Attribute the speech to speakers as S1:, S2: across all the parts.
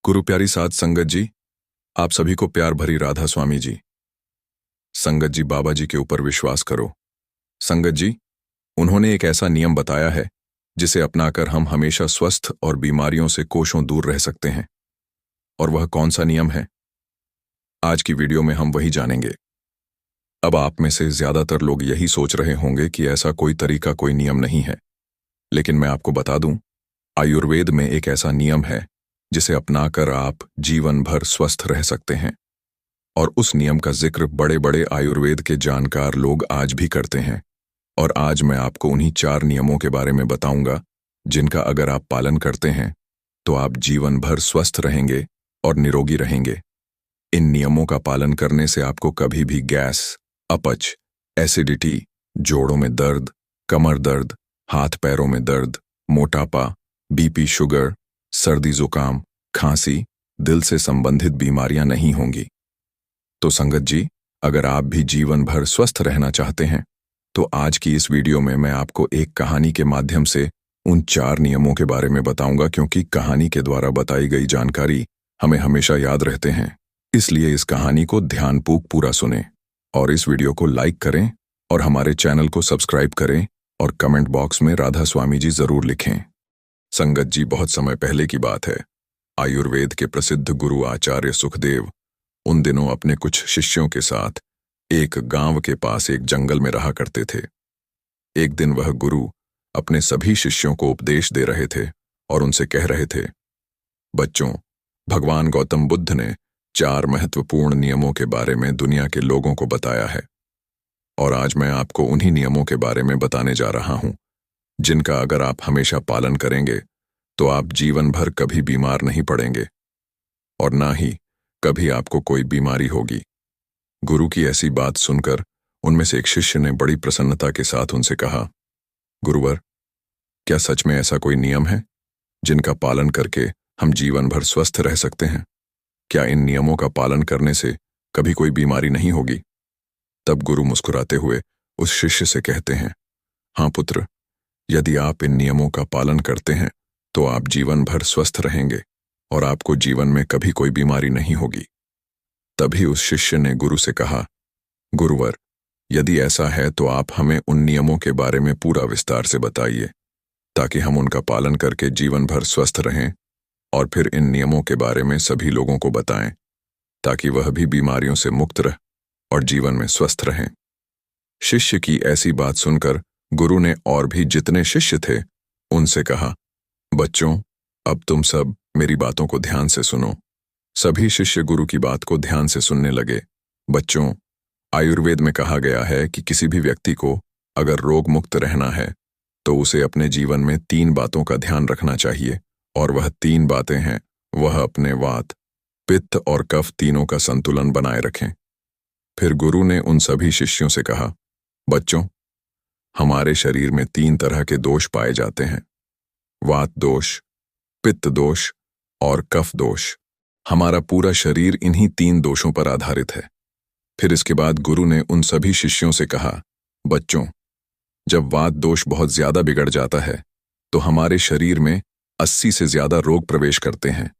S1: गुरु प्यारी साध संगत जी, आप सभी को प्यार भरी राधा स्वामी जी। संगत जी, बाबा जी के ऊपर विश्वास करो। संगत जी, उन्होंने एक ऐसा नियम बताया है जिसे अपनाकर हम हमेशा स्वस्थ और बीमारियों से कोसों दूर रह सकते हैं। और वह कौन सा नियम है, आज की वीडियो में हम वही जानेंगे। अब आप में से ज्यादातर लोग यही सोच रहे होंगे कि ऐसा कोई तरीका, कोई नियम नहीं है, लेकिन मैं आपको बता दूं, आयुर्वेद में एक ऐसा नियम है जिसे अपनाकर आप जीवन भर स्वस्थ रह सकते हैं। और उस नियम का जिक्र बड़े बड़े आयुर्वेद के जानकार लोग आज भी करते हैं। और आज मैं आपको उन्हीं 4 नियमों के बारे में बताऊंगा जिनका अगर आप पालन करते हैं तो आप जीवन भर स्वस्थ रहेंगे और निरोगी रहेंगे। इन नियमों का पालन करने से आपको कभी भी गैस, अपच, एसिडिटी, जोड़ों में दर्द, कमर दर्द, हाथ पैरों में दर्द, मोटापा, बीपी, शुगर, सर्दी, जुकाम, खांसी, दिल से संबंधित बीमारियां नहीं होंगी। तो संगत जी, अगर आप भी जीवन भर स्वस्थ रहना चाहते हैं तो आज की इस वीडियो में मैं आपको एक कहानी के माध्यम से उन 4 नियमों के बारे में बताऊंगा, क्योंकि कहानी के द्वारा बताई गई जानकारी हमें हमेशा याद रहते हैं। इसलिए इस कहानी को ध्यानपूर्वक पूरा सुनें और इस वीडियो को लाइक करें और हमारे चैनल को सब्सक्राइब करें और कमेंट बॉक्स में राधा स्वामी जी जरूर लिखें। संगत जी, बहुत समय पहले की बात है। आयुर्वेद के प्रसिद्ध गुरु आचार्य सुखदेव उन दिनों अपने कुछ शिष्यों के साथ एक गांव के पास एक जंगल में रहा करते थे। एक दिन वह गुरु अपने सभी शिष्यों को उपदेश दे रहे थे और उनसे कह रहे थे, बच्चों, भगवान गौतम बुद्ध ने 4 महत्वपूर्ण नियमों के बारे में दुनिया के लोगों को बताया है। और आज मैं आपको उन्हीं नियमों के बारे में बताने जा रहा हूं जिनका अगर आप हमेशा पालन करेंगे तो आप जीवन भर कभी बीमार नहीं पड़ेंगे और ना ही कभी आपको कोई बीमारी होगी। गुरु की ऐसी बात सुनकर उनमें से एक शिष्य ने बड़ी प्रसन्नता के साथ उनसे कहा, गुरुवर, क्या सच में ऐसा कोई नियम है जिनका पालन करके हम जीवन भर स्वस्थ रह सकते हैं? क्या इन नियमों का पालन करने से कभी कोई बीमारी नहीं होगी? तब गुरु मुस्कुराते हुए उस शिष्य से कहते हैं, हाँ पुत्र, यदि आप इन नियमों का पालन करते हैं तो आप जीवन भर स्वस्थ रहेंगे और आपको जीवन में कभी कोई बीमारी नहीं होगी। तभी उस शिष्य ने गुरु से कहा, गुरुवर, यदि ऐसा है तो आप हमें उन नियमों के बारे में पूरा विस्तार से बताइए ताकि हम उनका पालन करके जीवन भर स्वस्थ रहें और फिर इन नियमों के बारे में सभी लोगों को बताएं ताकि वह भी बीमारियों से मुक्त रह और जीवन में स्वस्थ रहें। शिष्य की ऐसी बात सुनकर गुरु ने और भी जितने शिष्य थे उनसे कहा, बच्चों, अब तुम सब मेरी बातों को ध्यान से सुनो। सभी शिष्य गुरु की बात को ध्यान से सुनने लगे। बच्चों, आयुर्वेद में कहा गया है कि किसी भी व्यक्ति को अगर रोग मुक्त रहना है तो उसे अपने जीवन में 3 बातों का ध्यान रखना चाहिए, और वह 3 बातें हैं, वह अपने वात, पित्त और कफ तीनों का संतुलन बनाए रखें। फिर गुरु ने उन सभी शिष्यों से कहा, बच्चों, हमारे शरीर में 3 तरह के दोष पाए जाते हैं, वात दोष, पित्त दोष और कफ दोष। हमारा पूरा शरीर इन्हीं 3 दोषों पर आधारित है। फिर इसके बाद गुरु ने उन सभी शिष्यों से कहा, बच्चों, जब वात दोष बहुत ज्यादा बिगड़ जाता है तो हमारे शरीर में 80 से ज्यादा रोग प्रवेश करते हैं,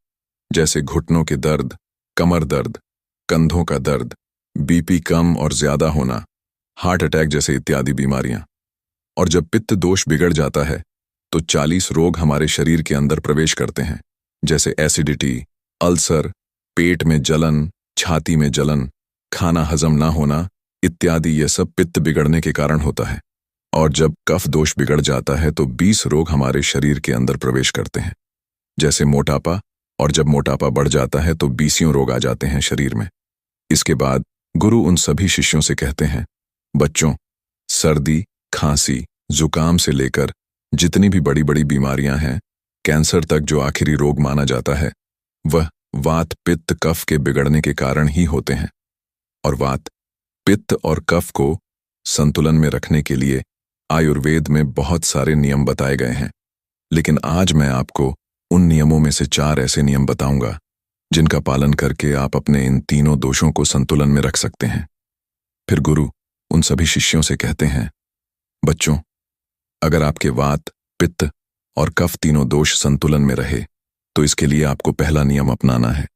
S1: जैसे घुटनों के दर्द, कमर दर्द, कंधों का दर्द, बीपी कम और ज्यादा होना, हार्ट अटैक जैसे इत्यादि बीमारियां। और जब पित्त दोष बिगड़ जाता है तो 40 रोग हमारे शरीर के अंदर प्रवेश करते हैं, जैसे एसिडिटी, अल्सर, पेट में जलन, छाती में जलन, खाना हजम ना होना इत्यादि। ये सब पित्त बिगड़ने के कारण होता है। और जब कफ दोष बिगड़ जाता है तो 20 रोग हमारे शरीर के अंदर प्रवेश करते हैं, जैसे मोटापा। और जब मोटापा बढ़ जाता है तो 20 रोग आ जाते हैं शरीर में। इसके बाद गुरु उन सभी शिष्यों से कहते हैं, बच्चों, सर्दी, खांसी, जुकाम से लेकर जितनी भी बड़ी बड़ी बीमारियां हैं, कैंसर तक जो आखिरी रोग माना जाता है, वह वात, पित्त, कफ के बिगड़ने के कारण ही होते हैं। और वात, पित्त और कफ को संतुलन में रखने के लिए आयुर्वेद में बहुत सारे नियम बताए गए हैं, लेकिन आज मैं आपको उन नियमों में से 4 ऐसे नियम बताऊंगा जिनका पालन करके आप अपने इन तीनों दोषों को संतुलन में रख सकते हैं। फिर गुरु उन सभी शिष्यों से कहते हैं, बच्चों, अगर आपके वात, पित्त और कफ तीनों दोष संतुलन में रहे तो इसके लिए आपको पहला नियम अपनाना है,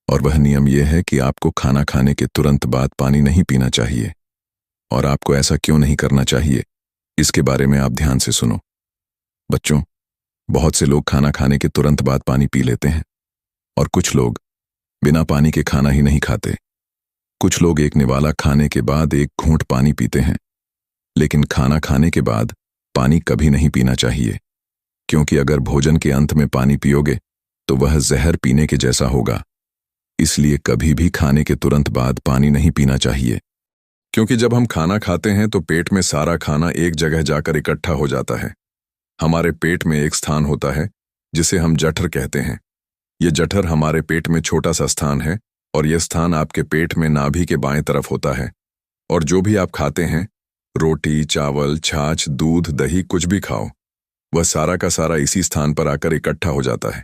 S1: और वह नियम यह है कि आपको खाना खाने के तुरंत बाद पानी नहीं पीना चाहिए। और आपको ऐसा क्यों नहीं करना चाहिए, इसके बारे में आप ध्यान से सुनो। बच्चों, बहुत से लोग खाना खाने के तुरंत बाद पानी पी लेते हैं, और कुछ लोग बिना पानी के खाना ही नहीं खाते। कुछ लोग एक निवाला खाने के बाद एक घूंट पानी पीते हैं, लेकिन खाना खाने के बाद पानी कभी नहीं पीना चाहिए, क्योंकि अगर भोजन के अंत में पानी पियोगे तो वह जहर पीने के जैसा होगा। इसलिए कभी भी खाने के तुरंत बाद पानी नहीं पीना चाहिए, क्योंकि जब हम खाना खाते हैं तो पेट में सारा खाना एक जगह जाकर इकट्ठा हो जाता है। हमारे पेट में एक स्थान होता है जिसे हम जठर कहते हैं। ये जठर हमारे पेट में छोटा सा स्थान है, और यह स्थान आपके पेट में नाभि के बाएं तरफ होता है। और जो भी आप खाते हैं, रोटी, चावल, छाछ, दूध, दही, कुछ भी खाओ, वह सारा का सारा इसी स्थान पर आकर इकट्ठा हो जाता है।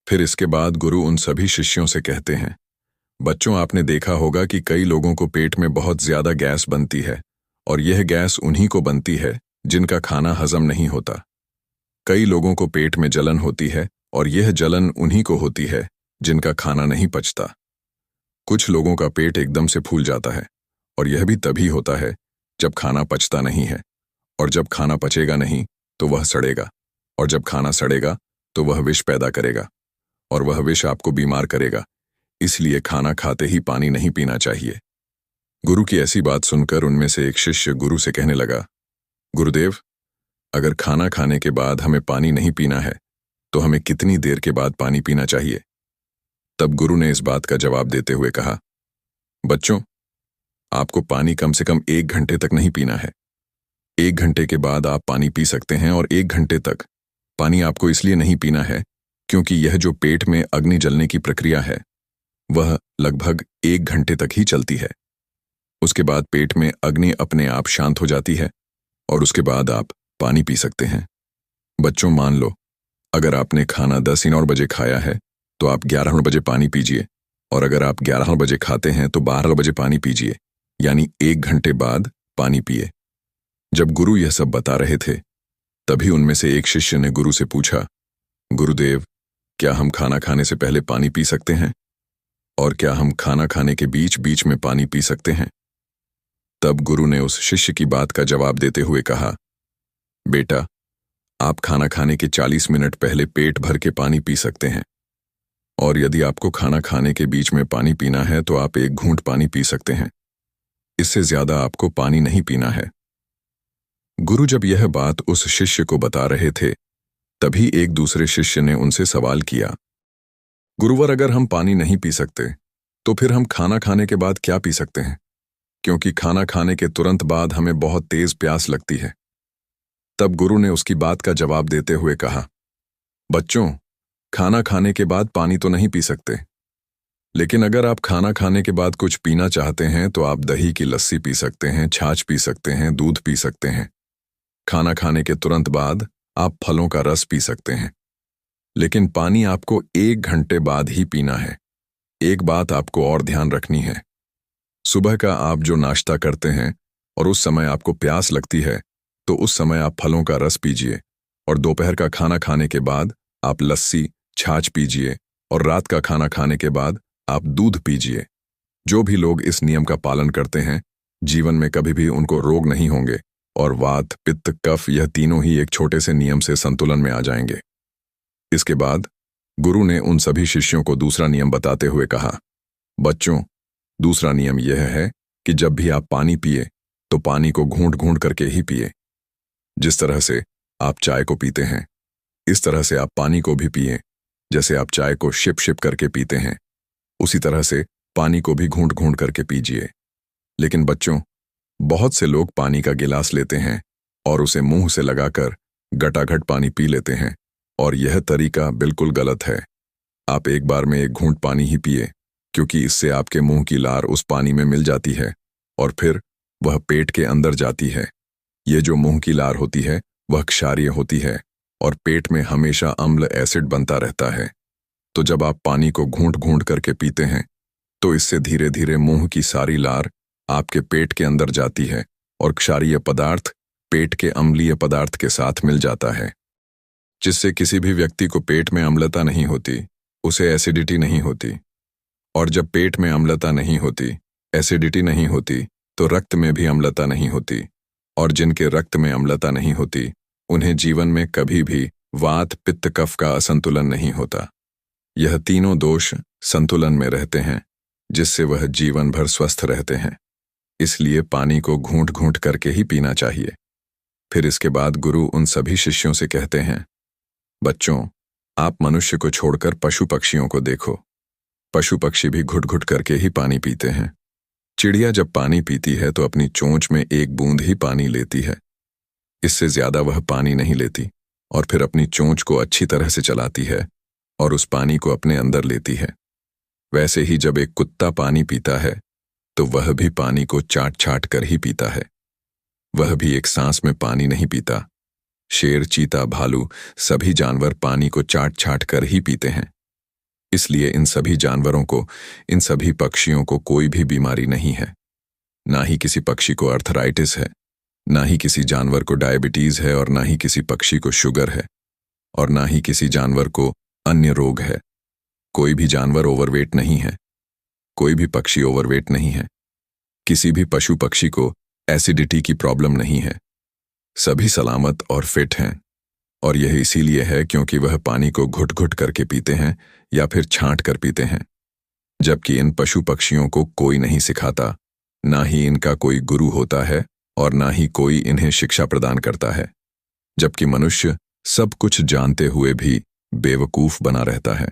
S1: फिर इसके बाद गुरु उन सभी शिष्यों से कहते हैं, बच्चों, आपने देखा होगा कि कई लोगों को पेट में बहुत ज्यादा गैस बनती है, और यह गैस उन्हीं को बनती है जिनका खाना हजम नहीं होता। कई लोगों को पेट में जलन होती है, और यह जलन उन्हीं को होती है जिनका खाना नहीं पचता। कुछ लोगों का पेट एकदम से फूल जाता है, और यह भी तभी होता है जब खाना पचता नहीं है। और जब खाना पचेगा नहीं तो वह सड़ेगा, और जब खाना सड़ेगा तो वह विष पैदा करेगा, और वह विष आपको बीमार करेगा। इसलिए खाना खाते ही पानी नहीं पीना चाहिए। गुरु की ऐसी बात सुनकर उनमें से एक शिष्य गुरु से कहने लगा, गुरुदेव, अगर खाना खाने के बाद हमें पानी नहीं पीना है तो हमें कितनी देर के बाद पानी पीना चाहिए? तब गुरु ने इस बात का जवाब देते हुए कहा, बच्चों, आपको पानी कम से कम 1 घंटे तक नहीं पीना है। 1 घंटे के बाद आप पानी पी सकते हैं, और 1 घंटे तक पानी आपको इसलिए नहीं पीना है क्योंकि यह जो पेट में अग्नि जलने की प्रक्रिया है वह लगभग 1 घंटे तक ही चलती है। उसके बाद पेट में अग्नि अपने आप शांत हो जाती है, और उसके बाद आप पानी पी सकते हैं। बच्चों, मान लो अगर आपने खाना 10 बजे खाया है तो आप 11 बजे पानी पीजिए, और अगर आप 11 बजे खाते हैं तो 12 बजे पानी पीजिए, यानी 1 घंटे बाद पानी पिए। जब गुरु यह सब बता रहे थे तभी उनमें से एक शिष्य ने गुरु से पूछा, गुरुदेव, क्या हम खाना खाने से पहले पानी पी सकते हैं? और क्या हम खाना खाने के बीच बीच में पानी पी सकते हैं? तब गुरु ने उस शिष्य की बात का जवाब देते हुए कहा, बेटा, आप खाना खाने के 40 मिनट पहले पेट भर के पानी पी सकते हैं, और यदि आपको खाना खाने के बीच में पानी पीना है तो आप 1 घूंट पानी पी सकते हैं। इससे ज्यादा आपको पानी नहीं पीना है। गुरु जब यह बात उस शिष्य को बता रहे थे तभी एक दूसरे शिष्य ने उनसे सवाल किया, गुरुवर, अगर हम पानी नहीं पी सकते तो फिर हम खाना खाने के बाद क्या पी सकते हैं? क्योंकि खाना खाने के तुरंत बाद हमें बहुत तेज प्यास लगती है। तब गुरु ने उसकी बात का जवाब देते हुए कहा, बच्चों, खाना खाने के बाद पानी तो नहीं पी सकते, लेकिन अगर आप खाना खाने के बाद कुछ पीना चाहते हैं तो आप दही की लस्सी पी सकते हैं, छाछ पी सकते हैं, दूध पी सकते हैं। खाना खाने के तुरंत बाद आप फलों का रस पी सकते हैं। लेकिन पानी आपको 1 घंटे बाद ही पीना है। एक बात आपको और ध्यान रखनी है। सुबह का आप जो नाश्ता करते हैं और उस समय आपको प्यास लगती है, तो उस समय आप फलों का रस पीजिए, और दोपहर का खाना खाने के बाद आप लस्सी, छाछ पीजिए, और रात का खाना खाने के बाद आप दूध पीजिए। जो भी लोग इस नियम का पालन करते हैं, जीवन में कभी भी उनको रोग नहीं होंगे, और वात, पित्त, कफ यह तीनों ही एक छोटे से नियम से संतुलन में आ जाएंगे। इसके बाद गुरु ने उन सभी शिष्यों को दूसरा नियम बताते हुए कहा, बच्चों, दूसरा नियम यह है कि जब भी आप पानी पिए तो पानी को घूंट घूंट करके ही पिए। जिस तरह से आप चाय को पीते हैं, इस तरह से आप पानी को भी पिए। जैसे आप चाय को शिप शिप करके पीते हैं, उसी तरह से पानी को भी घूंट घूंट करके पीजिए। लेकिन बच्चों, बहुत से लोग पानी का गिलास लेते हैं और उसे मुंह से लगाकर गटागट पानी पी लेते हैं, और यह तरीका बिल्कुल गलत है। आप एक बार में एक घूंट पानी ही पिए, क्योंकि इससे आपके मुंह की लार उस पानी में मिल जाती है और फिर वह पेट के अंदर जाती है। ये जो मुंह की लार होती है वह क्षारीय होती है और पेट में हमेशा अम्ल एसिड बनता रहता है। तो जब आप पानी को घूंट घूंट करके पीते हैं तो इससे धीरे धीरे मुंह की सारी लार आपके पेट के अंदर जाती है और क्षारीय पदार्थ पेट के अम्लीय पदार्थ के साथ मिल जाता है, जिससे किसी भी व्यक्ति को पेट में अम्लता नहीं होती, उसे एसिडिटी नहीं होती। और जब पेट में अम्लता नहीं होती, एसिडिटी नहीं होती, तो रक्त में भी अम्लता नहीं होती, और जिनके रक्त में अम्लता नहीं होती उन्हें जीवन में कभी भी वात, पित्त, कफ का असंतुलन नहीं होता। यह तीनों दोष संतुलन में रहते हैं, जिससे वह जीवन भर स्वस्थ रहते हैं। इसलिए पानी को घूंट घूंट करके ही पीना चाहिए। फिर इसके बाद गुरु उन सभी शिष्यों से कहते हैं, बच्चों, आप मनुष्य को छोड़कर पशु पक्षियों को देखो। पशु पक्षी भी घुट घुट करके ही पानी पीते हैं। चिड़िया जब पानी पीती है तो अपनी चोंच में एक बूंद ही पानी लेती है, इससे ज्यादा वह पानी नहीं लेती, और फिर अपनी चोंच को अच्छी तरह से चलाती है और उस पानी को अपने अंदर लेती है। वैसे ही जब एक कुत्ता पानी पीता है तो वह भी पानी को चाट चाट कर ही पीता है। वह भी एक सांस में पानी नहीं पीता। शेर, चीता, भालू सभी जानवर पानी को चाट चाट कर ही पीते हैं। इसलिए इन सभी जानवरों को, इन सभी पक्षियों को कोई भी बीमारी नहीं है। ना ही किसी पक्षी को अर्थराइटिस है, ना ही किसी जानवर को डायबिटीज है, और ना ही किसी पक्षी को शुगर है, और ना ही किसी जानवर को अन्य रोग है। कोई भी जानवर ओवरवेट नहीं है, कोई भी पक्षी ओवरवेट नहीं है, किसी भी पशु पक्षी को एसिडिटी की प्रॉब्लम नहीं है। सभी सलामत और फिट हैं, और यह इसीलिए है क्योंकि वह पानी को घुट घुट करके पीते हैं या फिर छांट कर पीते हैं। जबकि इन पशु पक्षियों को कोई नहीं सिखाता, ना ही इनका कोई गुरु होता है, और ना ही कोई इन्हें शिक्षा प्रदान करता है। जबकि मनुष्य सब कुछ जानते हुए भी बेवकूफ बना रहता है।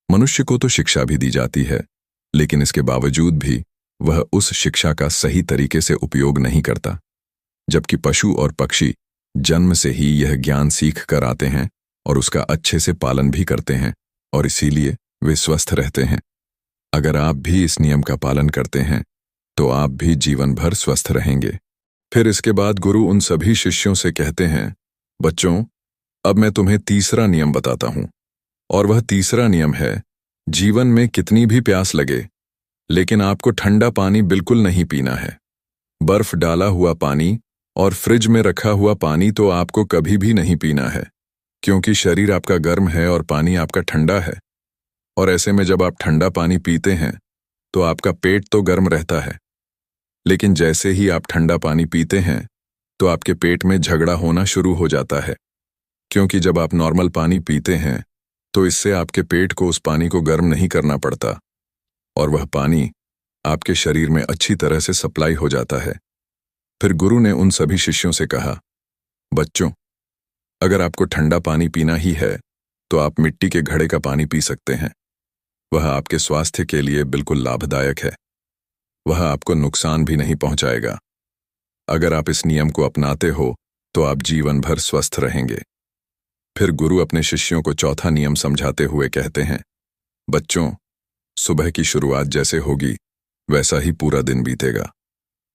S1: मनुष्य को तो शिक्षा भी दी जाती है, लेकिन इसके बावजूद भी वह उस शिक्षा का सही तरीके से उपयोग नहीं करता। जबकि पशु और पक्षी जन्म से ही यह ज्ञान सीख कर आते हैं और उसका अच्छे से पालन भी करते हैं, और इसीलिए वे स्वस्थ रहते हैं। अगर आप भी इस नियम का पालन करते हैं तो आप भी जीवन भर स्वस्थ रहेंगे। फिर इसके बाद गुरु उन सभी शिष्यों से कहते हैं, बच्चों, अब मैं तुम्हें तीसरा नियम बताता हूं, और वह तीसरा नियम है, जीवन में कितनी भी प्यास लगे, लेकिन आपको ठंडा पानी बिल्कुल नहीं पीना है। बर्फ डाला हुआ पानी और फ्रिज में रखा हुआ पानी तो आपको कभी भी नहीं पीना है, क्योंकि शरीर आपका गर्म है और पानी आपका ठंडा है। और ऐसे में जब आप ठंडा पानी पीते हैं तो आपका पेट तो गर्म रहता है, लेकिन जैसे ही आप ठंडा पानी पीते हैं तो आपके पेट में झगड़ा होना शुरू हो जाता है, क्योंकि जब आप नॉर्मल पानी पीते हैं तो इससे आपके पेट को उस पानी को गर्म नहीं करना पड़ता, और वह पानी आपके शरीर में अच्छी तरह से सप्लाई हो जाता है। फिर गुरु ने उन सभी शिष्यों से कहा, बच्चों, अगर आपको ठंडा पानी पीना ही है तो आप मिट्टी के घड़े का पानी पी सकते हैं। वह आपके स्वास्थ्य के लिए बिल्कुल लाभदायक है, वह आपको नुकसान भी नहीं पहुंचाएगा। अगर आप इस नियम को अपनाते हो तो आप जीवन भर स्वस्थ रहेंगे। फिर गुरु अपने शिष्यों को चौथा नियम समझाते हुए कहते हैं, बच्चों, सुबह की शुरुआत जैसे होगी वैसा ही पूरा दिन बीतेगा।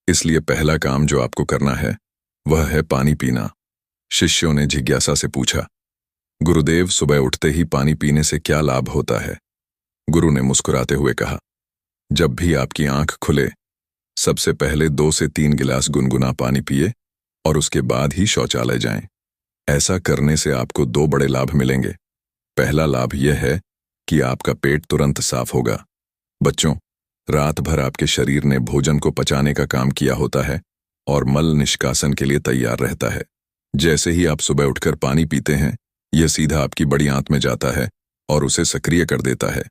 S1: इसलिए पहला काम जो आपको करना है वह है पानी पीना। शिष्यों ने जिज्ञासा से पूछा, गुरुदेव, सुबह उठते ही पानी पीने से क्या लाभ होता है? गुरु ने मुस्कुराते हुए कहा, जब भी आपकी आंख खुले सबसे पहले 2 से 3 गिलास गुनगुना पानी पिए और उसके बाद ही शौचालय जाएं। ऐसा करने से आपको 2 बड़े लाभ मिलेंगे। पहला लाभ यह है कि आपका पेट तुरंत साफ होगा। बच्चों, रात भर आपके शरीर ने भोजन को पचाने का काम किया होता है और मल निष्कासन के लिए तैयार रहता है। जैसे ही आप सुबह उठकर पानी पीते हैं, यह सीधा आपकी बड़ी आंत में जाता है और उसे सक्रिय कर देता है।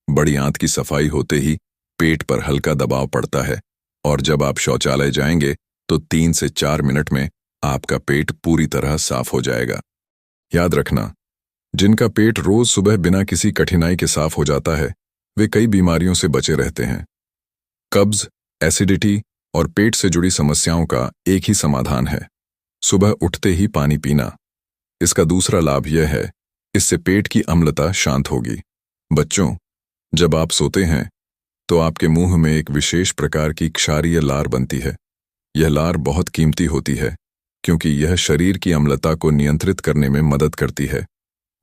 S1: बड़ी आंत की सफाई होते ही पेट पर हल्का दबाव पड़ता है और जब आप शौचालय जाएंगे तो 3 से 4 मिनट में आपका पेट पूरी तरह साफ हो जाएगा। याद रखना, जिनका पेट रोज सुबह बिना किसी कठिनाई के साफ हो जाता है वे कई बीमारियों से बचे रहते हैं। कब्ज, एसिडिटी और पेट से जुड़ी समस्याओं का एक ही समाधान है, सुबह उठते ही पानी पीना। इसका दूसरा लाभ यह है, इससे पेट की अम्लता शांत होगी। बच्चों, जब आप सोते हैं तो आपके मुंह में एक विशेष प्रकार की क्षारीय लार बनती है। यह लार बहुत कीमती होती है क्योंकि यह शरीर की अम्लता को नियंत्रित करने में मदद करती है।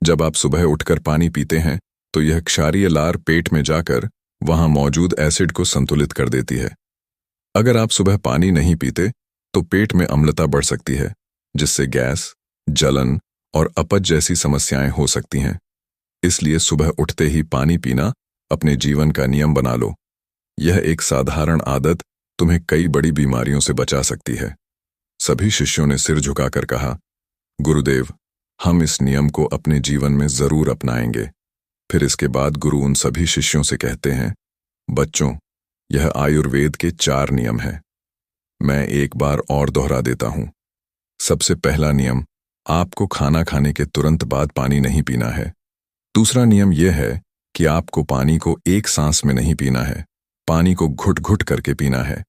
S1: जब आप सुबह उठकर पानी पीते हैं तो यह क्षारीय लार पेट में जाकर वहां मौजूद एसिड को संतुलित कर देती है। अगर आप सुबह पानी नहीं पीते तो पेट में अम्लता बढ़ सकती है, जिससे गैस, जलन और अपच जैसी समस्याएं हो सकती हैं। इसलिए सुबह उठते ही पानी पीना अपने जीवन का नियम बना लो। यह एक साधारण आदत तुम्हें कई बड़ी बीमारियों से बचा सकती है। सभी शिष्यों ने सिर झुकाकर कहा, गुरुदेव, हम इस नियम को अपने जीवन में जरूर अपनाएंगे। फिर इसके बाद गुरु उन सभी शिष्यों से कहते हैं, बच्चों, यह आयुर्वेद के 4 नियम हैं। मैं एक बार और दोहरा देता हूं। सबसे पहला नियम, आपको खाना खाने के तुरंत बाद पानी नहीं पीना है। दूसरा नियम यह है कि आपको पानी को एक सांस में नहीं पीना है, पानी को घुट घुट करके पीना है।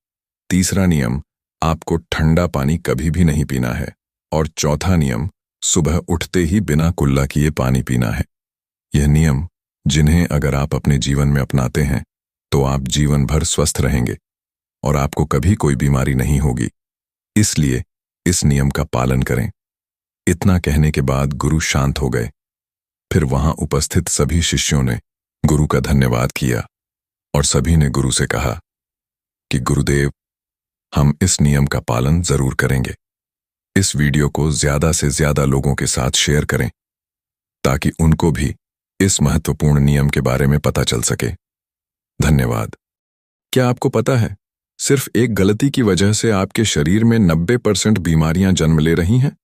S1: तीसरा नियम, आपको ठंडा पानी कभी भी नहीं पीना है। और चौथा नियम, सुबह उठते ही बिना कुल्ला किए पानी पीना है। यह नियम जिन्हें अगर आप अपने जीवन में अपनाते हैं तो आप जीवन भर स्वस्थ रहेंगे और आपको कभी कोई बीमारी नहीं होगी। इसलिए इस नियम का पालन करें। इतना कहने के बाद गुरु शांत हो गए। फिर वहां उपस्थित सभी शिष्यों ने गुरु का धन्यवाद किया और सभी ने गुरु से कहा कि गुरुदेव, हम इस नियम का पालन जरूर करेंगे। इस वीडियो को ज्यादा से ज्यादा लोगों के साथ शेयर करें ताकि उनको भी इस महत्वपूर्ण नियम के बारे में पता चल सके। धन्यवाद। क्या आपको पता है, सिर्फ एक गलती की वजह से आपके शरीर में 90% बीमारियां जन्म ले रही हैं?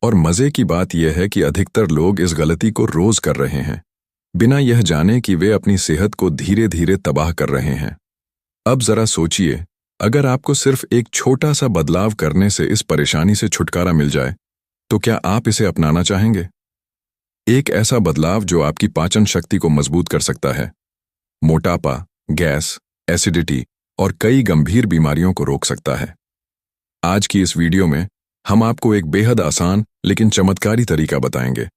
S1: और मजे की बात यह है कि अधिकतर लोग इस गलती को रोज कर रहे हैं, बिना यह जाने कि वे अपनी सेहत को धीरे धीरे तबाह कर रहे हैं। अब जरा सोचिए, अगर आपको सिर्फ एक छोटा सा बदलाव करने से इस परेशानी से छुटकारा मिल जाए, तो क्या आप इसे अपनाना चाहेंगे? एक ऐसा बदलाव जो आपकी पाचन शक्ति को मजबूत कर सकता है, मोटापा, गैस, एसिडिटी और कई गंभीर बीमारियों को रोक सकता है। आज की इस वीडियो में हम आपको एक बेहद आसान लेकिन चमत्कारी तरीका बताएंगे,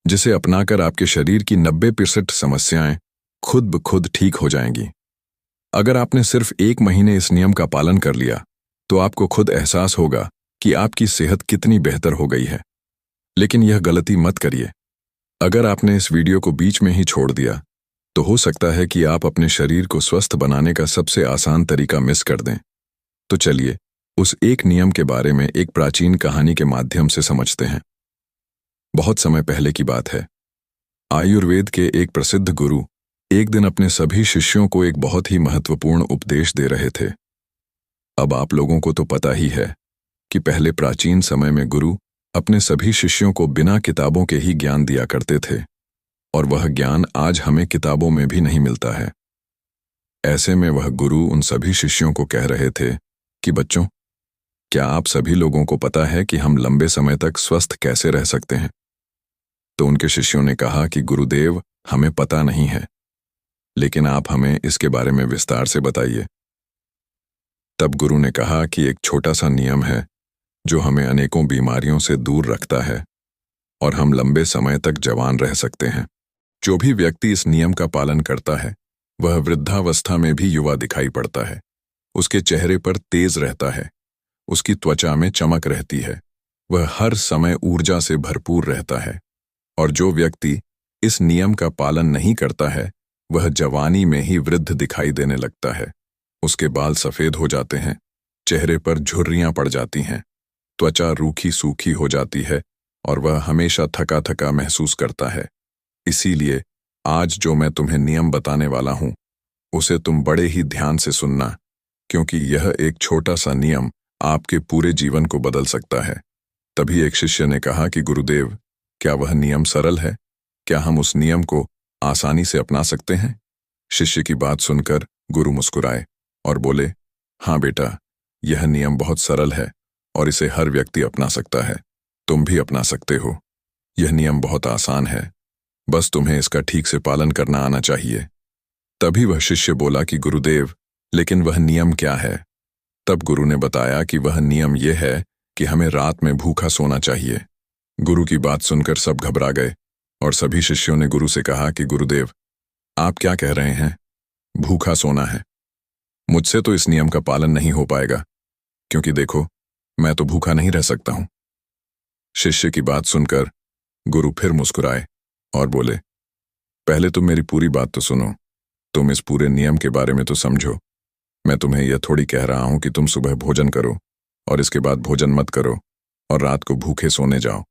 S1: जिसे अपनाकर आपके शरीर की 90% समस्याएं खुद ब खुद ठीक हो जाएंगी। अगर आपने सिर्फ 1 महीने इस नियम का पालन कर लिया, तो आपको खुद एहसास होगा कि आपकी सेहत कितनी बेहतर हो गई है। लेकिन यह गलती मत करिए। अगर आपने इस वीडियो को बीच में ही छोड़ दिया, तो हो सकता है कि आप अपने शरीर को स्वस्थ बनाने का सबसे आसान तरीका मिस कर दें। तो चलिए उस एक नियम के बारे में एक प्राचीन कहानी के माध्यम से समझते हैं। बहुत समय पहले की बात है। आयुर्वेद के एक प्रसिद्ध गुरु एक दिन अपने सभी शिष्यों को एक बहुत ही महत्वपूर्ण उपदेश दे रहे थे। अब आप लोगों को तो पता ही है कि पहले प्राचीन समय में गुरु अपने सभी शिष्यों को बिना किताबों के ही ज्ञान दिया करते थे, और वह ज्ञान आज हमें किताबों में भी नहीं मिलता है। ऐसे में वह गुरु उन सभी शिष्यों को कह रहे थे कि बच्चों, क्या आप सभी लोगों को पता है कि हम लंबे समय तक स्वस्थ कैसे रह सकते हैं? तो उनके शिष्यों ने कहा कि गुरुदेव, हमें पता नहीं है, लेकिन आप हमें इसके बारे में विस्तार से बताइए। तब गुरु ने कहा कि एक छोटा सा नियम है जो हमें अनेकों बीमारियों से दूर रखता है और हम लंबे समय तक जवान रह सकते हैं। जो भी व्यक्ति इस नियम का पालन करता है वह वृद्धावस्था में भी युवा दिखाई पड़ता है। उसके चेहरे पर तेज रहता है, उसकी त्वचा में चमक रहती है, वह हर समय ऊर्जा से भरपूर रहता है। और जो व्यक्ति इस नियम का पालन नहीं करता है, वह जवानी में ही वृद्ध दिखाई देने लगता है। उसके बाल सफेद हो जाते हैं, चेहरे पर झुर्रियां पड़ जाती हैं, त्वचा रूखी सूखी हो जाती है और वह हमेशा थका थका महसूस करता है। इसीलिए आज जो मैं तुम्हें नियम बताने वाला हूं, उसे तुम बड़े ही ध्यान से सुनना, क्योंकि यह एक छोटा सा नियम आपके पूरे जीवन को बदल सकता है। तभी एक शिष्य ने कहा कि गुरुदेव, क्या वह नियम सरल है? क्या हम उस नियम को आसानी से अपना सकते हैं? शिष्य की बात सुनकर गुरु मुस्कुराए और बोले, हाँ बेटा, यह नियम बहुत सरल है और इसे हर व्यक्ति अपना सकता है। तुम भी अपना सकते हो। यह नियम बहुत आसान है, बस तुम्हें इसका ठीक से पालन करना आना चाहिए। तभी वह शिष्य बोला कि गुरुदेव, लेकिन वह नियम क्या है? तब गुरु ने बताया कि वह नियम यह है कि हमें रात में भूखा सोना चाहिए। गुरु की बात सुनकर सब घबरा गए और सभी शिष्यों ने गुरु से कहा कि गुरुदेव, आप क्या कह रहे हैं? भूखा सोना है? मुझसे तो इस नियम का पालन नहीं हो पाएगा, क्योंकि देखो, मैं तो भूखा नहीं रह सकता हूं। शिष्य की बात सुनकर गुरु फिर मुस्कुराए और बोले, पहले तुम मेरी पूरी बात तो सुनो। तुम इस पूरे नियम के बारे में तो समझो। मैं तुम्हें यह थोड़ी कह रहा हूं कि तुम सुबह भोजन करो और इसके बाद भोजन मत करो और रात को भूखे सोने जाओ।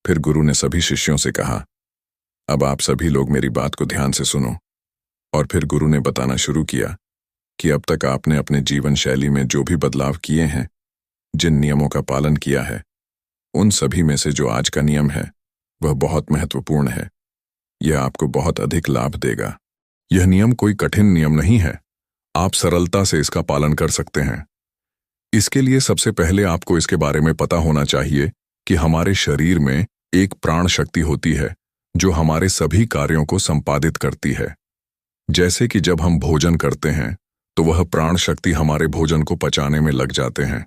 S1: फिर गुरु ने सभी शिष्यों से कहा, अब आप सभी लोग मेरी बात को ध्यान से सुनो। और फिर गुरु ने बताना शुरू किया कि अब तक आपने अपने जीवन शैली में जो भी बदलाव किए हैं, जिन नियमों का पालन किया है, उन सभी में से जो आज का नियम है वह बहुत महत्वपूर्ण है। यह आपको बहुत अधिक लाभ देगा। यह नियम कोई कठिन नियम नहीं है, आप सरलता से इसका पालन कर सकते हैं। इसके लिए सबसे पहले आपको इसके बारे में पता होना चाहिए कि हमारे शरीर में एक प्राण शक्ति होती है जो हमारे सभी कार्यों को संपादित करती है। जैसे कि जब हम भोजन करते हैं तो वह प्राण शक्ति हमारे भोजन को पचाने में लग जाते हैं।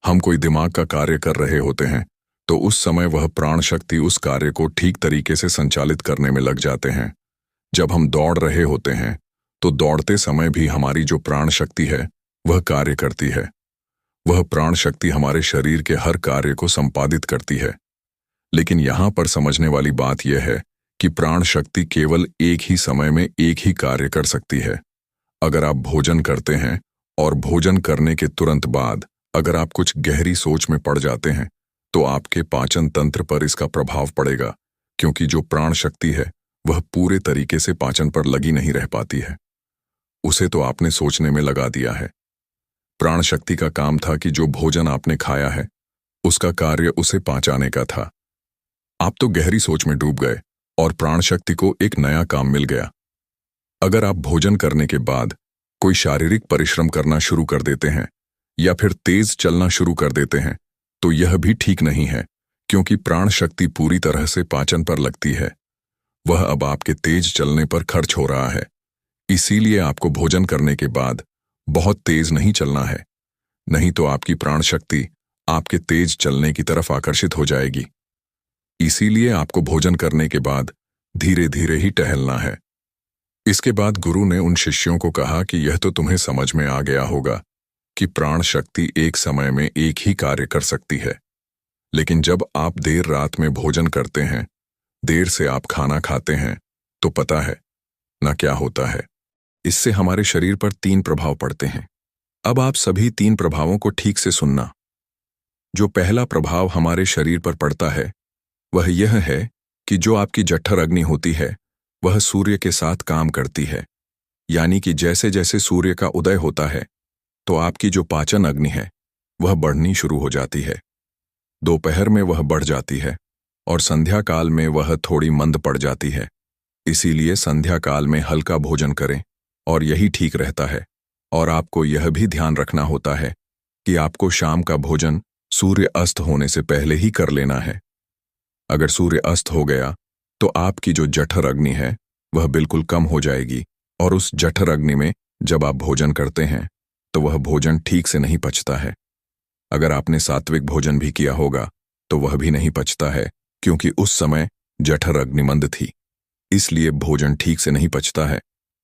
S1: हम कोई दिमाग का कार्य कर रहे होते हैं तो उस समय वह प्राण शक्ति उस कार्य को ठीक तरीके से संचालित करने में लग जाते हैं। जब हम दौड़ रहे होते हैं तो दौड़ते समय भी हमारी जो प्राण शक्ति है वह कार्य करती है। वह प्राण शक्ति हमारे शरीर के हर कार्य को संपादित करती है। लेकिन यहां पर समझने वाली बात यह है कि प्राण शक्ति केवल एक ही समय में एक ही कार्य कर सकती है। अगर आप भोजन करते हैं और भोजन करने के तुरंत बाद अगर आप कुछ गहरी सोच में पड़ जाते हैं तो आपके पाचन तंत्र पर इसका प्रभाव पड़ेगा, क्योंकि जो प्राण शक्ति है वह पूरे तरीके से पाचन पर लगी नहीं रह पाती है। उसे तो आपने सोचने में लगा दिया है। प्राण शक्ति का काम था कि जो भोजन आपने खाया है उसका कार्य उसे पचाने का था। आप तो गहरी सोच में डूब गए और प्राण शक्ति को एक नया काम मिल गया। अगर आप भोजन करने के बाद कोई शारीरिक परिश्रम करना शुरू कर देते हैं या फिर तेज चलना शुरू कर देते हैं तो यह भी ठीक नहीं है, क्योंकि प्राण शक्ति पूरी तरह से पाचन पर लगती है। वह अब आपके तेज चलने पर खर्च हो रहा है। इसीलिए आपको भोजन करने के बाद बहुत तेज नहीं चलना है, नहीं तो आपकी प्राण शक्ति आपके तेज चलने की तरफ आकर्षित हो जाएगी। इसीलिए आपको भोजन करने के बाद धीरे धीरे ही टहलना है। इसके बाद गुरु ने उन शिष्यों को कहा कि यह तो तुम्हें समझ में आ गया होगा कि प्राण शक्ति एक समय में एक ही कार्य कर सकती है। लेकिन जब आप देर रात में भोजन करते हैं, देर से आप खाना खाते हैं, तो पता है ना क्या होता है? इससे हमारे शरीर पर 3 प्रभाव पड़ते हैं। अब आप सभी 3 प्रभावों को ठीक से सुनना। जो पहला प्रभाव हमारे शरीर पर पड़ता है वह यह है कि जो आपकी जठर अग्नि होती है वह सूर्य के साथ काम करती है। यानी कि जैसे जैसे सूर्य का उदय होता है तो आपकी जो पाचन अग्नि है वह बढ़नी शुरू हो जाती है। दोपहर में वह बढ़ जाती है और संध्या काल में वह थोड़ी मंद पड़ जाती है। इसीलिए संध्या काल में हल्का भोजन करें और यही ठीक रहता है। और आपको यह भी ध्यान रखना होता है कि आपको शाम का भोजन सूर्य अस्त होने से पहले ही कर लेना है। अगर सूर्य अस्त हो गया तो आपकी जो जठर अग्नि है वह बिल्कुल कम हो जाएगी और उस जठर अग्नि में जब आप भोजन करते हैं तो वह भोजन ठीक से नहीं पचता है। अगर आपने सात्विक भोजन भी किया होगा तो वह भी नहीं पचता है, क्योंकि उस समय जठर अग्नि मंद थी। इसलिए भोजन ठीक से नहीं पचता है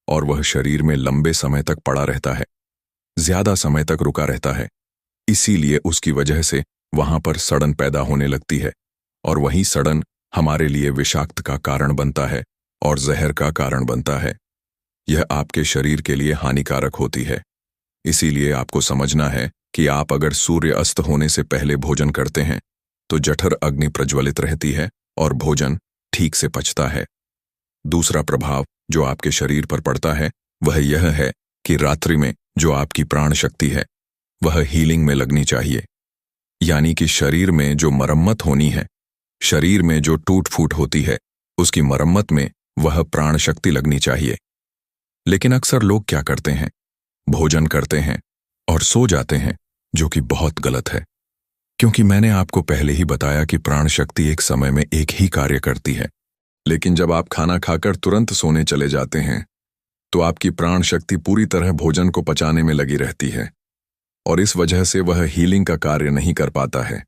S1: और वह शरीर में लंबे समय तक पड़ा रहता है, ज्यादा समय तक रुका रहता है। इसीलिए उसकी वजह से वहां पर सड़न पैदा होने लगती है और वही सड़न हमारे लिए विषाक्त का कारण बनता है और जहर का कारण बनता है। यह आपके शरीर के लिए हानिकारक होती है। इसीलिए आपको समझना है कि आप अगर सूर्य अस्त होने से पहले भोजन करते हैं तो जठर अग्नि प्रज्वलित रहती है और भोजन ठीक से पचता है। दूसरा प्रभाव जो आपके शरीर पर पड़ता है वह यह है कि रात्रि में जो आपकी प्राण शक्ति है वह हीलिंग में लगनी चाहिए, यानी कि शरीर में जो मरम्मत होनी है, शरीर में जो टूट फूट होती है उसकी मरम्मत में वह प्राण शक्ति लगनी चाहिए। लेकिन अक्सर लोग क्या करते हैं, भोजन करते हैं और सो जाते हैं, जो कि बहुत गलत है। क्योंकि मैंने आपको पहले ही बताया कि प्राण शक्ति एक समय में एक ही कार्य करती है। लेकिन जब आप खाना खाकर तुरंत सोने चले जाते हैं तो आपकी प्राण शक्ति पूरी तरह भोजन को पचाने में लगी रहती है और इस वजह से वह हीलिंग का कार्य नहीं कर पाता है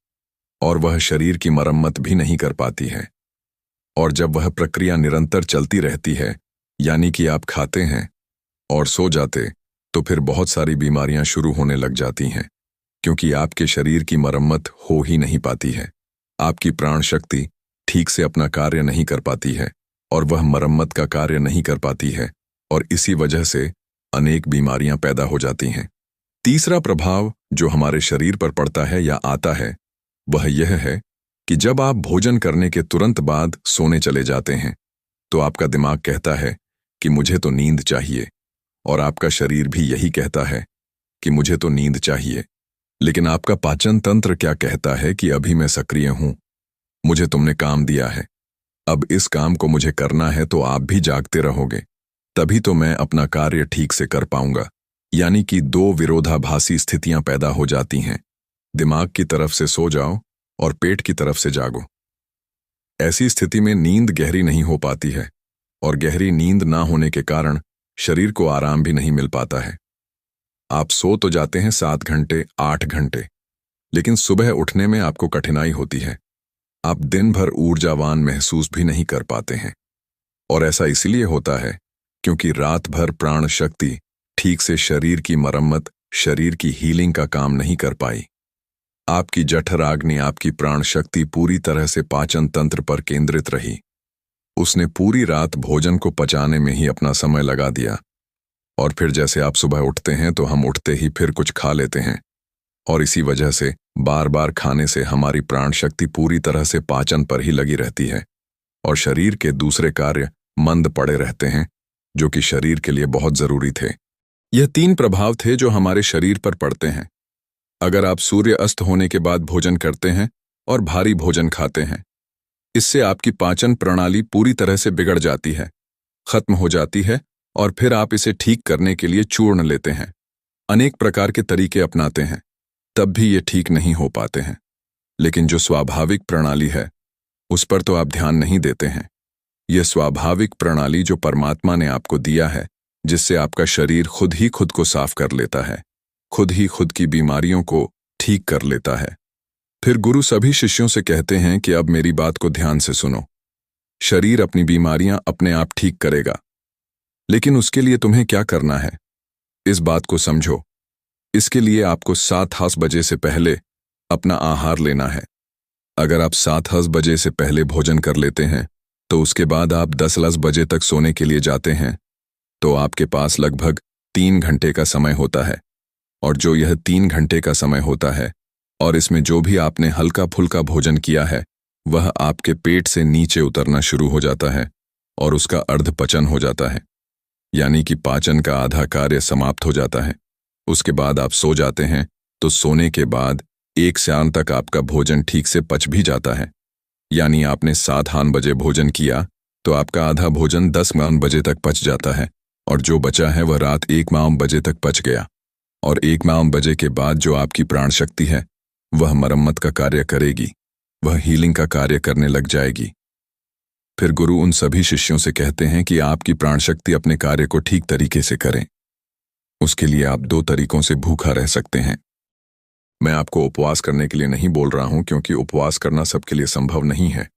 S1: और वह शरीर की मरम्मत भी नहीं कर पाती है। और जब वह प्रक्रिया निरंतर चलती रहती है, यानी कि आप खाते हैं और सो जाते, तो फिर बहुत सारी बीमारियां शुरू होने लग जाती हैं, क्योंकि आपके शरीर की मरम्मत हो ही नहीं पाती है। आपकी प्राण शक्ति ठीक से अपना कार्य नहीं कर पाती है और वह मरम्मत का कार्य नहीं कर पाती है और इसी वजह से अनेक बीमारियां पैदा हो जाती हैं। तीसरा प्रभाव जो हमारे शरीर पर पड़ता है या आता है वह यह है कि जब आप भोजन करने के तुरंत बाद सोने चले जाते हैं तो आपका दिमाग कहता है कि मुझे तो नींद चाहिए और आपका शरीर भी यही कहता है कि मुझे तो नींद चाहिए। लेकिन आपका पाचन तंत्र क्या कहता है कि अभी मैं सक्रिय हूं, मुझे तुमने काम दिया है, अब इस काम को मुझे करना है, तो आप भी जागते रहोगे, तभी तो मैं अपना कार्य ठीक से कर पाऊंगा। यानी कि दो विरोधाभासी स्थितियां पैदा हो जाती हैं, दिमाग की तरफ से सो जाओ और पेट की तरफ से जागो। ऐसी स्थिति में नींद गहरी नहीं हो पाती है और गहरी नींद ना होने के कारण शरीर को आराम भी नहीं मिल पाता है। आप सो तो जाते हैं 7 घंटे 8 घंटे, लेकिन सुबह उठने में आपको कठिनाई होती है। आप दिन भर ऊर्जावान महसूस भी नहीं कर पाते हैं और ऐसा इसलिए होता है क्योंकि रात भर प्राण शक्ति ठीक से शरीर की मरम्मत, शरीर की हीलिंग का काम नहीं कर पाई। आपकी जठराग्नि, आपकी प्राण शक्ति पूरी तरह से पाचन तंत्र पर केंद्रित रही। उसने पूरी रात भोजन को पचाने में ही अपना समय लगा दिया और फिर जैसे आप सुबह उठते हैं तो हम उठते ही फिर कुछ खा लेते हैं और इसी वजह से बार बार खाने से हमारी प्राण शक्ति पूरी तरह से पाचन पर ही लगी रहती है और शरीर के दूसरे कार्य मंद पड़े रहते हैं, जो कि शरीर के लिए बहुत जरूरी थे। यह 3 प्रभाव थे जो हमारे शरीर पर पड़ते हैं। अगर आप सूर्य अस्त होने के बाद भोजन करते हैं और भारी भोजन खाते हैं, इससे आपकी पाचन प्रणाली पूरी तरह से बिगड़ जाती है, खत्म हो जाती है और फिर आप इसे ठीक करने के लिए चूर्ण लेते हैं, अनेक प्रकार के तरीके अपनाते हैं, तब भी ये ठीक नहीं हो पाते हैं। लेकिन जो स्वाभाविक प्रणाली है उस पर तो आप ध्यान नहीं देते हैं। यह स्वाभाविक प्रणाली जो परमात्मा ने आपको दिया है, जिससे आपका शरीर खुद ही खुद को साफ कर लेता है, खुद ही खुद की बीमारियों को ठीक कर लेता है। फिर गुरु सभी शिष्यों से कहते हैं कि अब मेरी बात को ध्यान से सुनो, शरीर अपनी बीमारियां अपने आप ठीक करेगा, लेकिन उसके लिए तुम्हें क्या करना है, इस बात को समझो। इसके लिए आपको 7 बजे से पहले अपना आहार लेना है। अगर आप 7 बजे से पहले भोजन कर लेते हैं तो उसके बाद आप 10 बजे तक सोने के लिए जाते हैं, तो आपके पास लगभग 3 घंटे का समय होता है। और जो यह 3 घंटे का समय होता है और इसमें जो भी आपने हल्का फुल्का भोजन किया है वह आपके पेट से नीचे उतरना शुरू हो जाता है और उसका अर्धपचन हो जाता है, यानी कि पाचन का आधा कार्य समाप्त हो जाता है। उसके बाद आप सो जाते हैं, तो सोने के बाद 1 शाम तक आपका भोजन ठीक से पच भी जाता है। यानी आपने 7 बजे भोजन किया तो आपका आधा भोजन 10 बजे तक पच जाता है और जो बचा है वह रात 1 बजे तक पच गया। और 1 बजे के बाद जो आपकी प्राण शक्ति है वह मरम्मत का कार्य करेगी, वह हीलिंग का कार्य करने लग जाएगी। फिर गुरु उन सभी शिष्यों से कहते हैं कि आपकी प्राण शक्ति अपने कार्य को ठीक तरीके से करें। उसके लिए आप 2 तरीकों से भूखा रह सकते हैं। मैं आपको उपवास करने के लिए नहीं बोल रहा हूं, क्योंकि उपवास करना सबके लिए संभव नहीं है।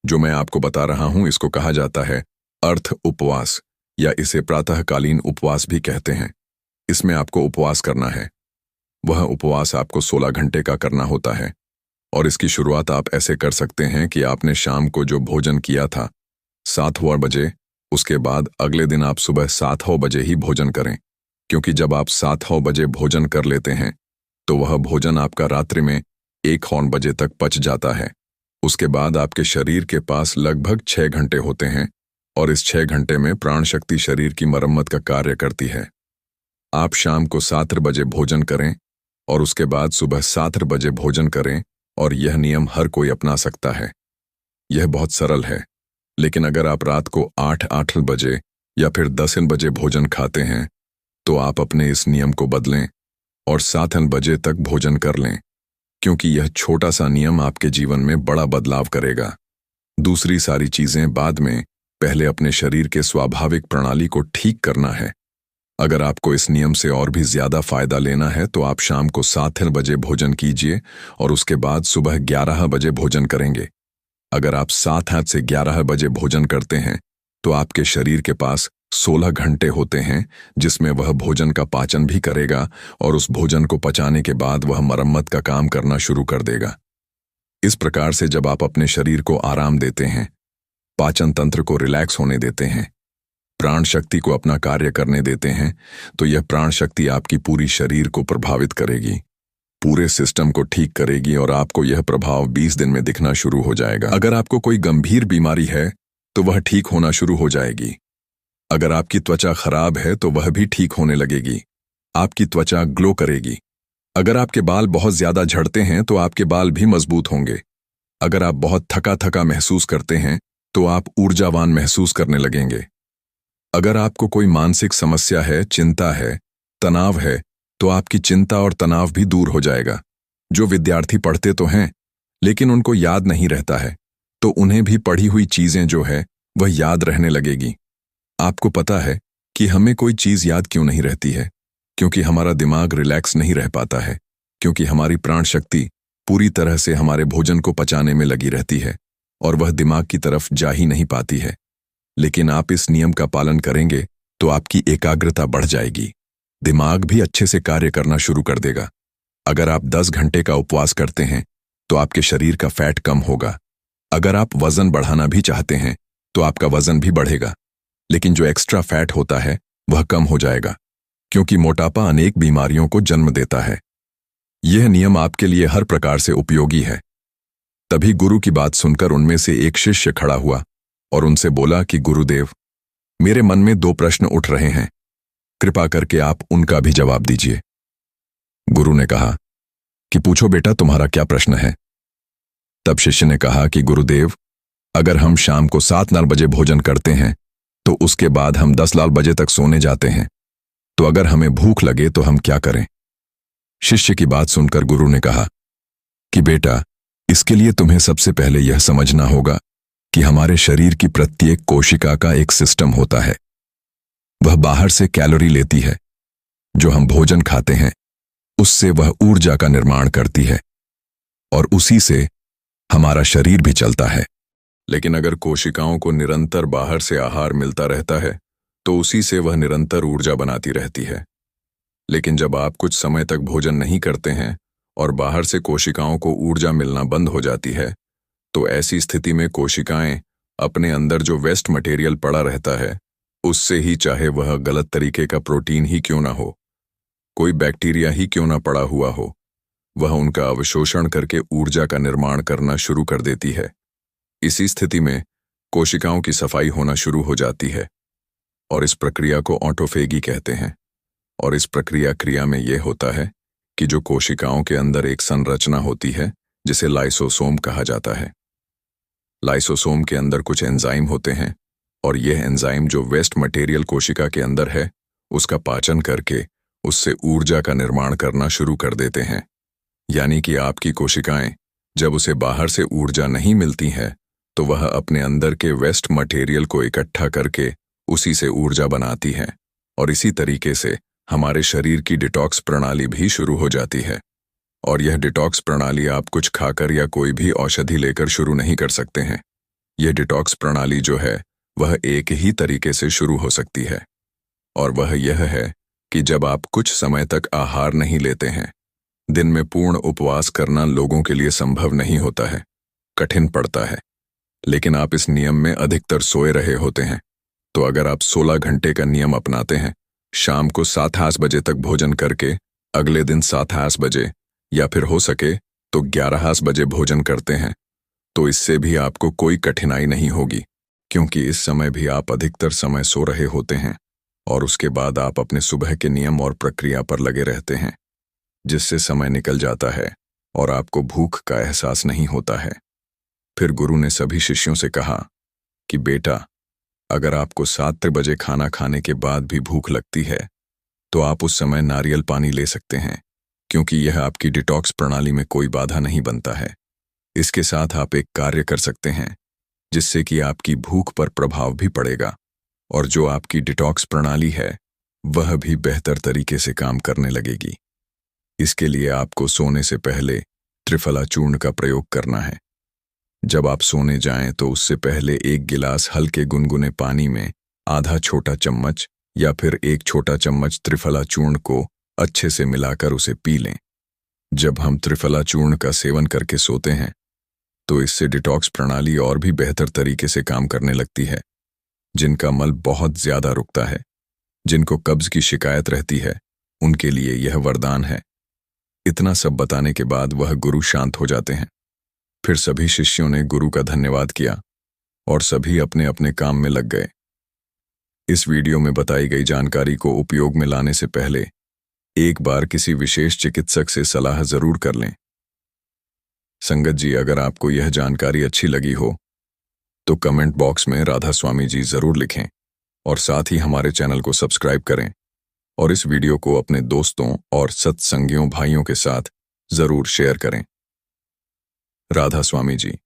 S1: जो मैं आपको बता रहा हूं इसको कहा जाता है अर्थ उपवास, या इसे प्रातःकालीन उपवास भी कहते हैं। इसमें आपको उपवास करना है। वह उपवास आपको 16 घंटे का करना होता है और इसकी शुरुआत आप ऐसे कर सकते हैं कि आपने शाम को जो भोजन किया था 7 बजे, उसके बाद अगले दिन आप सुबह 7 बजे ही भोजन करें, क्योंकि जब आप 7 बजे भोजन कर लेते हैं तो वह भोजन आपका रात्रि में 1 बजे तक पच जाता है। उसके बाद आपके शरीर के पास लगभग 6 घंटे होते हैं और इस 6 घंटे में प्राण शक्ति शरीर की मरम्मत का कार्य करती है। आप शाम को 7 बजे भोजन करें और उसके बाद सुबह 7 बजे भोजन करें और यह नियम हर कोई अपना सकता है। यह बहुत सरल है, लेकिन अगर आप रात को 8 बजे या फिर 10 बजे भोजन खाते हैं तो आप अपने इस नियम को बदलें और 7 बजे तक भोजन कर लें, क्योंकि यह छोटा सा नियम आपके जीवन में बड़ा बदलाव करेगा। दूसरी सारी चीजें बाद में, पहले अपने शरीर के स्वाभाविक प्रणाली को ठीक करना है। अगर आपको इस नियम से और भी ज्यादा फायदा लेना है तो आप शाम को 7 बजे भोजन कीजिए और उसके बाद सुबह 11 बजे भोजन करेंगे। अगर आप 7 से 11 बजे भोजन करते हैं तो आपके शरीर के पास 16 घंटे होते हैं जिसमें वह भोजन का पाचन भी करेगा और उस भोजन को पचाने के बाद वह मरम्मत का काम करना शुरू कर देगा। इस प्रकार से जब आप अपने शरीर को आराम देते हैं, पाचन तंत्र को रिलैक्स होने देते हैं, प्राण शक्ति को अपना कार्य करने देते हैं, तो यह प्राण शक्ति आपकी पूरी शरीर को प्रभावित करेगी, पूरे सिस्टम को ठीक करेगी और आपको यह प्रभाव 20 दिन में दिखना शुरू हो जाएगा। अगर आपको कोई गंभीर बीमारी है तो वह ठीक होना शुरू हो जाएगी। अगर आपकी त्वचा खराब है तो वह भी ठीक होने लगेगी। आपकी त्वचा ग्लो करेगी। अगर आपके बाल बहुत ज्यादा झड़ते हैं तो आपके बाल भी मजबूत होंगे। अगर आप बहुत थका थका महसूस करते हैं तो आप ऊर्जावान महसूस करने लगेंगे। अगर आपको कोई मानसिक समस्या है, चिंता है, तनाव है, तो आपकी चिंता और तनाव भी दूर हो जाएगा। जो विद्यार्थी पढ़ते तो हैं लेकिन उनको याद नहीं रहता है, तो उन्हें भी पढ़ी हुई चीजें जो है वह याद रहने लगेगी। आपको पता है कि हमें कोई चीज याद क्यों नहीं रहती है? क्योंकि हमारा दिमाग रिलैक्स नहीं रह पाता है, क्योंकि हमारी प्राण शक्ति पूरी तरह से हमारे भोजन को पचाने में लगी रहती है और वह दिमाग की तरफ जा ही नहीं पाती है। लेकिन आप इस नियम का पालन करेंगे तो आपकी एकाग्रता बढ़ जाएगी, दिमाग भी अच्छे से कार्य करना शुरू कर देगा। अगर आप 10 घंटे का उपवास करते हैं तो आपके शरीर का फैट कम होगा। अगर आप वजन बढ़ाना भी चाहते हैं तो आपका वजन भी बढ़ेगा, लेकिन जो एक्स्ट्रा फैट होता है वह कम हो जाएगा, क्योंकि मोटापा अनेक बीमारियों को जन्म देता है। यह नियम आपके लिए हर प्रकार से उपयोगी है। तभी गुरु की बात सुनकर उनमें से एक शिष्य खड़ा हुआ और उनसे बोला कि गुरुदेव, मेरे मन में 2 प्रश्न उठ रहे हैं, कृपा करके आप उनका भी जवाब दीजिए। गुरु ने कहा कि पूछो बेटा, तुम्हारा क्या प्रश्न है? तब शिष्य ने कहा कि गुरुदेव, अगर हम शाम को 7 बजे भोजन करते हैं तो उसके बाद हम 10 बजे तक सोने जाते हैं, तो अगर हमें भूख लगे तो हम क्या करें? शिष्य की बात सुनकर गुरु ने कहा कि बेटा, इसके लिए तुम्हें सबसे पहले यह समझना होगा कि हमारे शरीर की प्रत्येक कोशिका का एक सिस्टम होता है। वह बाहर से कैलोरी लेती है, जो हम भोजन खाते हैं उससे वह ऊर्जा का निर्माण करती है और उसी से हमारा शरीर भी चलता है। लेकिन अगर कोशिकाओं को निरंतर बाहर से आहार मिलता रहता है तो उसी से वह निरंतर ऊर्जा बनाती रहती है। लेकिन जब आप कुछ समय तक भोजन नहीं करते हैं और बाहर से कोशिकाओं को ऊर्जा मिलना बंद हो जाती है, तो ऐसी स्थिति में कोशिकाएं अपने अंदर जो वेस्ट मटेरियल पड़ा रहता है उससे ही, चाहे वह गलत तरीके का प्रोटीन ही क्यों ना हो, कोई बैक्टीरिया ही क्यों ना पड़ा हुआ हो, वह उनका अवशोषण करके ऊर्जा का निर्माण करना शुरू कर देती है। इसी स्थिति में कोशिकाओं की सफाई होना शुरू हो जाती है और इस प्रक्रिया को ऑटोफेगी कहते हैं। और इस क्रिया में यह होता है कि जो कोशिकाओं के अंदर एक संरचना होती है जिसे लाइसोसोम कहा जाता है। लाइसोसोम के अंदर कुछ एंजाइम होते हैं और यह एंजाइम जो वेस्ट मटेरियल कोशिका के अंदर है उसका पाचन करके उससे ऊर्जा का निर्माण करना शुरू कर देते हैं। यानी कि आपकी कोशिकाएं जब उसे बाहर से ऊर्जा नहीं मिलती है तो वह अपने अंदर के वेस्ट मटेरियल को इकट्ठा करके उसी से ऊर्जा बनाती है। और इसी तरीके से हमारे शरीर की डिटॉक्स प्रणाली भी शुरू हो जाती है। और यह डिटॉक्स प्रणाली आप कुछ खाकर या कोई भी औषधि लेकर शुरू नहीं कर सकते हैं। यह डिटॉक्स प्रणाली जो है वह एक ही तरीके से शुरू हो सकती है, और वह यह है कि जब आप कुछ समय तक आहार नहीं लेते हैं। दिन में पूर्ण उपवास करना लोगों के लिए संभव नहीं होता है, कठिन पड़ता है, लेकिन आप इस नियम में अधिकतर सोए रहे होते हैं। तो अगर आप 16 घंटे का नियम अपनाते हैं, शाम को 7 बजे तक भोजन करके अगले दिन 7 बजे या फिर हो सके तो 11 बजे भोजन करते हैं, तो इससे भी आपको कोई कठिनाई नहीं होगी, क्योंकि इस समय भी आप अधिकतर समय सो रहे होते हैं और उसके बाद आप अपने सुबह के नियम और प्रक्रिया पर लगे रहते हैं, जिससे समय निकल जाता है और आपको भूख का एहसास नहीं होता है। फिर गुरु ने सभी शिष्यों से कहा कि बेटा, अगर आपको 7 बजे खाना खाने के बाद भी भूख लगती है तो आप उस समय नारियल पानी ले सकते हैं, क्योंकि यह आपकी डिटॉक्स प्रणाली में कोई बाधा नहीं बनता है। इसके साथ आप एक कार्य कर सकते हैं जिससे कि आपकी भूख पर प्रभाव भी पड़ेगा और जो आपकी डिटॉक्स प्रणाली है वह भी बेहतर तरीके से काम करने लगेगी। इसके लिए आपको सोने से पहले त्रिफला चूर्ण का प्रयोग करना है। जब आप सोने जाएं तो उससे पहले 1 गिलास हल्के गुनगुने पानी में आधा छोटा चम्मच या फिर 1 छोटा चम्मच त्रिफला चूर्ण को अच्छे से मिलाकर उसे पी लें। जब हम त्रिफला चूर्ण का सेवन करके सोते हैं तो इससे डिटॉक्स प्रणाली और भी बेहतर तरीके से काम करने लगती है। जिनका मल बहुत ज्यादा रुकता है, जिनको कब्ज की शिकायत रहती है, उनके लिए यह वरदान है। इतना सब बताने के बाद वह गुरु शांत हो जाते हैं। फिर सभी शिष्यों ने गुरु का धन्यवाद किया और सभी अपने अपने काम में लग गए। इस वीडियो में बताई गई जानकारी को उपयोग में लाने से पहले एक बार किसी विशेष चिकित्सक से सलाह जरूर कर लें। संगत जी, अगर आपको यह जानकारी अच्छी लगी हो तो कमेंट बॉक्स में राधा स्वामी जी जरूर लिखें और साथ ही हमारे चैनल को सब्सक्राइब करें और इस वीडियो को अपने दोस्तों और सत्संगियों भाइयों के साथ जरूर शेयर करें। राधा स्वामी जी।